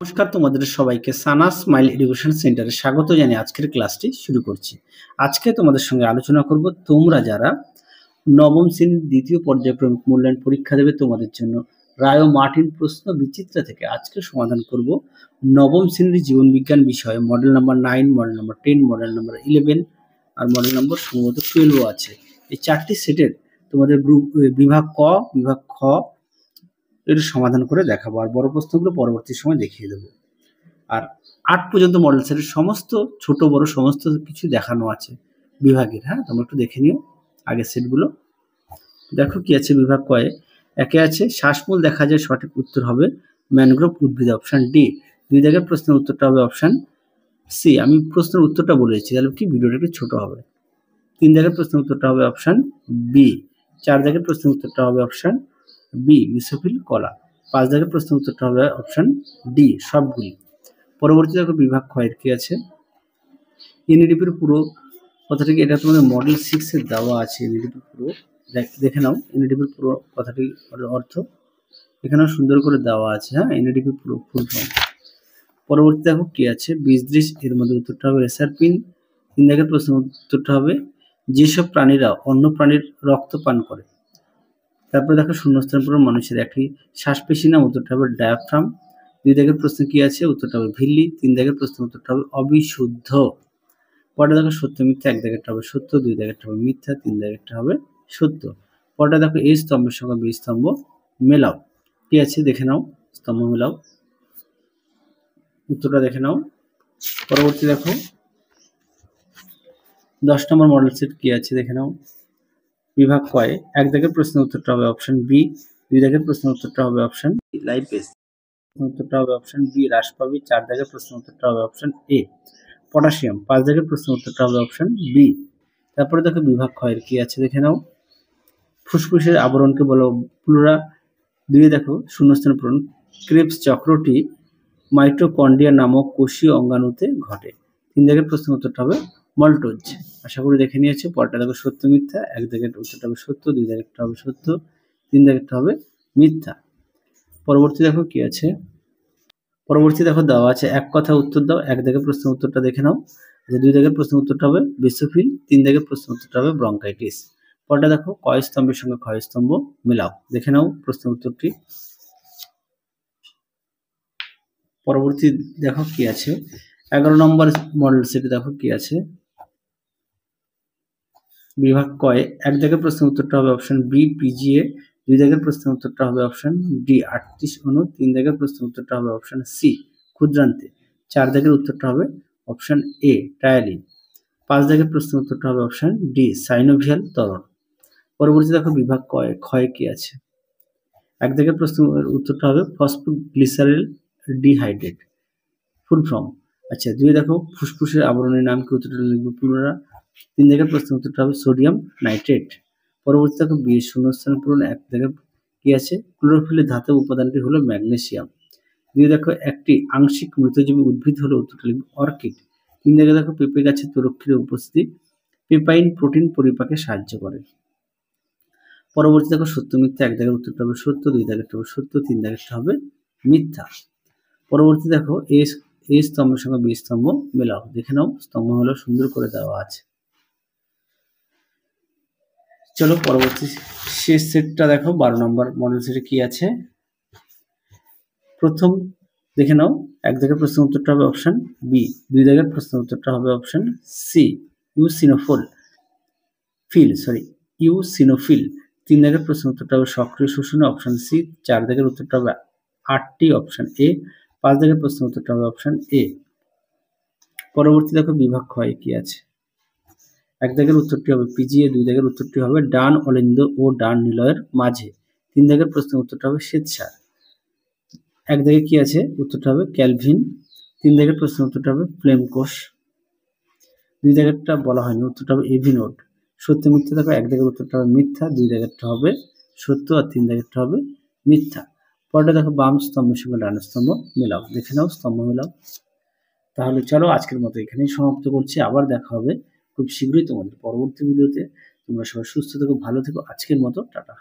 নমস্কার, তোমাদের সবাইকে সানা স্মাইল এডুকেশন সেন্টারে স্বাগত জানিয়ে আজকের ক্লাসটি শুরু করছি। আজকে তোমাদের সঙ্গে আলোচনা করব তোমরা যারা নবম শ্রেণীর দ্বিতীয় পর্যায়ক্রমিক মূল্যায়ন পরীক্ষা দেবে তোমাদের জন্য রায় ও মার্টিন প্রশ্ন বিচিত্রা থেকে আজকে সমাধান করব নবম শ্রেণীর জীবনবিজ্ঞান বিষয়ে model number 9, model number 10, model number 11 আর মডেল নাম্বার সম্ভবত 12ও আছে। এই চারটি সেটের তোমাদের বিভাগ ক, বিভাগ খ এর সমাধান করে দেখাবো, আর বড় প্রশ্নগুলো পরবর্তী সময় দেখিয়ে দেবো। আর 8 পর্যন্ত মডেল সেটের সমস্ত ছোট বড় সমস্ত কিছু দেখানো আছে বিভাগের। হ্যাঁ, তোমরা একটু দেখে নিও আগের সেটগুলো। দেখো কি আছে বিভাগ কয়ে। একে আছে শ্বাসমূল দেখা যায়, সঠিক উত্তর হবে ম্যানগ্রোভ উদ্ভিদ, অপশন ডি। 2 দাগের প্রশ্নের উত্তরটা হবে অপশন সি। আমি প্রশ্নের উত্তরটা বলেছি, তাহলে কি ভিডিওটা একটু ছোট হবে। 3 দাগের প্রশ্নের উত্তরটা হবে অপশন বি। 4 দাগের প্রশ্নের উত্তরটা হবে অপশন বি, মিসোফিল কলা। 5 দাগের প্রশ্নের উত্তরটা হবে অপশন ডি, সবগুলি। পরবর্তী দেখো বিভাগ ক্ষয়ের কি আছে। এনইডিপির পুরো কথাটিকে, এটা তোমাদের মডেল 6 এর দেওয়া আছে। এনইডিপির পুরো দেখে নাও, এনইডিপির পুরো কথাটি অর্থ এখানেও সুন্দর করে দেওয়া আছে। হ্যাঁ, এনইডিপি পুরো ফুল ফর্ম। পরবর্তী দেখো কি আছে, বীজদৃশ, এর মধ্যে উত্তরটা হবে রেসারপিন। 3 দাগের প্রশ্নের উত্তরটা হবে যেসব প্রাণীরা অন্য প্রাণীর রক্ত পান করে। তারপরে দেখো শূন্যস্থান পূরণ, মানুষের একটি শ্বাসপেশি নাম, উত্তরটা হবে ডায়াফ্রাম। 2 দাগের প্রশ্ন কি আছে, উত্তরটা হবে ভিল্লি। 3 দাগের প্রশ্নের উত্তরটা হবে অবিশুদ্ধ। পরে দেখো সত্য মিথ্যা, 1 দাগেরটা হবে সত্য, 2 দাগেরটা হবে মিথ্যা, 3 দাগেরটা হবে সত্য। পরে দেখো এই স্তম্ভের সঙ্গে বি স্তম্ভ মেলাও। কি আছে দেখে নাও, স্তম্ভ মেলাও, উত্তরটা দেখে নাও। পরবর্তী দেখো 10 নম্বর মডেল সেট কি আছে দেখে নাও। বিভাগ কয়। 1 দাগের প্রশ্নের উত্তরটা হবে অপশন বি। 2 দাগের প্রশ্নের উত্তরটা হবে অপশন লাইপেজ, উত্তরটা হবে অপশন বি, হ্রাস পাবে। 4 দাগের প্রশ্নের উত্তরটা হবে অপশন এ, পটাশিয়াম। 5 দাগের প্রশ্নের উত্তরটা হবে অপশন বি। তারপরে দেখো বিভাগ ক্ষয়ের কি আছে দেখে নাও। ফুসফুসের আবরণকে বলো প্লুরা। 2 দেখো শূন্যস্থান পূরণ, ক্রেবস চক্রটি মাইটোকন্ড্রিয়া নামক কোষীয় অঙ্গাণুতে ঘটে। 3 দাগের প্রশ্নের উত্তরটা হবে মল্টোজ। আশা করি দেখে নিয়েছো। পরটা দেখো সত্য মিথ্যা, 1 দাগের উত্তরটা হবে সত্য, 2 দাগেরটা হবে সত্য, 3 দাগেরটা হবে মিথ্যা। পরবর্তী দেখো কি আছে। পরবর্তী দেখো দেওয়া আছে এক কথা উত্তর দাও। 1 দাগের প্রশ্নের উত্তরটা দেখে নাও। 2 দাগের প্রশ্নের উত্তরটা হবে বেসোফিল, 3 দাগের প্রশ্নের উত্তরটা হবে ব্রঙ্কাইটিস। পরটা দেখো কয় স্তম্ভের সঙ্গে ক্ষয় স্তম্ভ মেলাও, দেখে নাও প্রশ্নের উত্তরটি। পরবর্তী দেখো কি আছে 11 নম্বর মডেল সেটে দেখো কি আছে। বিভাগ কয়। 1 দাগের প্রশ্নের উত্তরটা হবে অপশন বি, পিজিএ। 2 দাগের প্রশ্নের উত্তরটা হবে অপশন ডি, 38 অণু। 3 দাগের প্রশ্নের উত্তরটা হবে অপশন সি, ক্ষুদ্রান্তে। 4 দাগের উত্তরটা হবে অপশন এ, টায়ালিন। 5 দাগের প্রশ্নের উত্তরটা হবে অপশন ডি, সাইনোভিয়াল ত্বরণ। পরবর্তী দেখো বিভাগ ক্ষয় কি আছে। 1 দাগের প্রশ্নের উত্তরটা হবে ফসফোগ্লিসারিল ডিহাইড্রেট, ফুল ফর্ম। আচ্ছা, 2 দেখো ফুসফুসের আবরণের নাম কি, উত্তরটা লিখবো প্লুরা। 3 দাগের প্রশ্নের উত্তরটা হবে সোডিয়াম নাইট্রেট। পরবর্তী দেখো বি শূন্যস্থান পূরণ, 1 দাগের কি আছে, ক্লোরোফিলের ধাতব উপাদানটি হলো ম্যাগনেসিয়াম। 2 দেখো একটি আংশিক মৃতজীবী উদ্ভিদ হলো, উত্তরটা লিখবো অর্কিড। 3 দাগে দেখো পেঁপে গাছে তরুক্ষীর উপস্থিতি পেপাইন প্রোটিন পরিপাকে সাহায্য করে। পরবর্তী দেখো সত্য মিথ্যা, 1 দাগের উত্তরটা হবে সত্য, 2 দাগেরটা হবে সত্য, 3 দাগেরটা হবে মিথ্যা। পরবর্তী দেখো এই স্তম্ভের সঙ্গে বি স্তম্ভ মেলাও, দেখে নাও স্তম্ভ হলো সুন্দর করে দেওয়া আছে। চলো পরবর্তী শেষ সেটটা দেখো 12 নম্বর মডেল সেটে কি আছে। প্রথম দেখে নাও, 1 দাগের প্রশ্নের উত্তরটা হবে অপশন বি, 2 দাগের প্রশ্নের উত্তরটা হবে অপশন সি, ইউসিনোফিল। 3 দাগের প্রশ্নের উত্তরটা হবে সক্রিয় শোষণে, অপশন সি। 4 দাগের উত্তরটা হবে 8টি, অপশন এ। 5 দাগের প্রশ্নের উত্তরটা হবে অপশন এ। পরবর্তী দেখো বিভাগ ক্ষয় কি আছে। 1 দাগের উত্তরটি হবে পিজিএ, 2 দাগের উত্তরটি হবে ডান অলিন্দ ও ডান নিলয়ের মাঝে। 3 দাগের প্রশ্নের উত্তরটা হবে শ্বেতসার। 1 দাগে কি আছে, উত্তরটা হবে ক্যালভিন। 3 দাগের প্রশ্নের উত্তরটা হবে ফ্লেম কোষ। 2 দাগেরটা বলা হয়নি, উত্তরটা হবে এভিনোড। সত্য মিথ্যা দেখো, 1 দাগের উত্তরটা হবে মিথ্যা, 2 দাগেরটা হবে সত্য আর 3 দাগেরটা হবে মিথ্যা। পরটা দেখো বাম স্তম্ভের সঙ্গে ডান স্তম্ভ মেলাও, দেখে নাও স্তম্ভ মেলাও। তাহলে চলো আজকের মতো এখানেই সমাপ্ত করছি। আবার দেখা হবে খুব শীঘ্রই তোমাদের পরবর্তী ভিডিওতে। তোমরা সবাই সুস্থ থেকো, ভালো থেকো। আজকের মতো টাটা।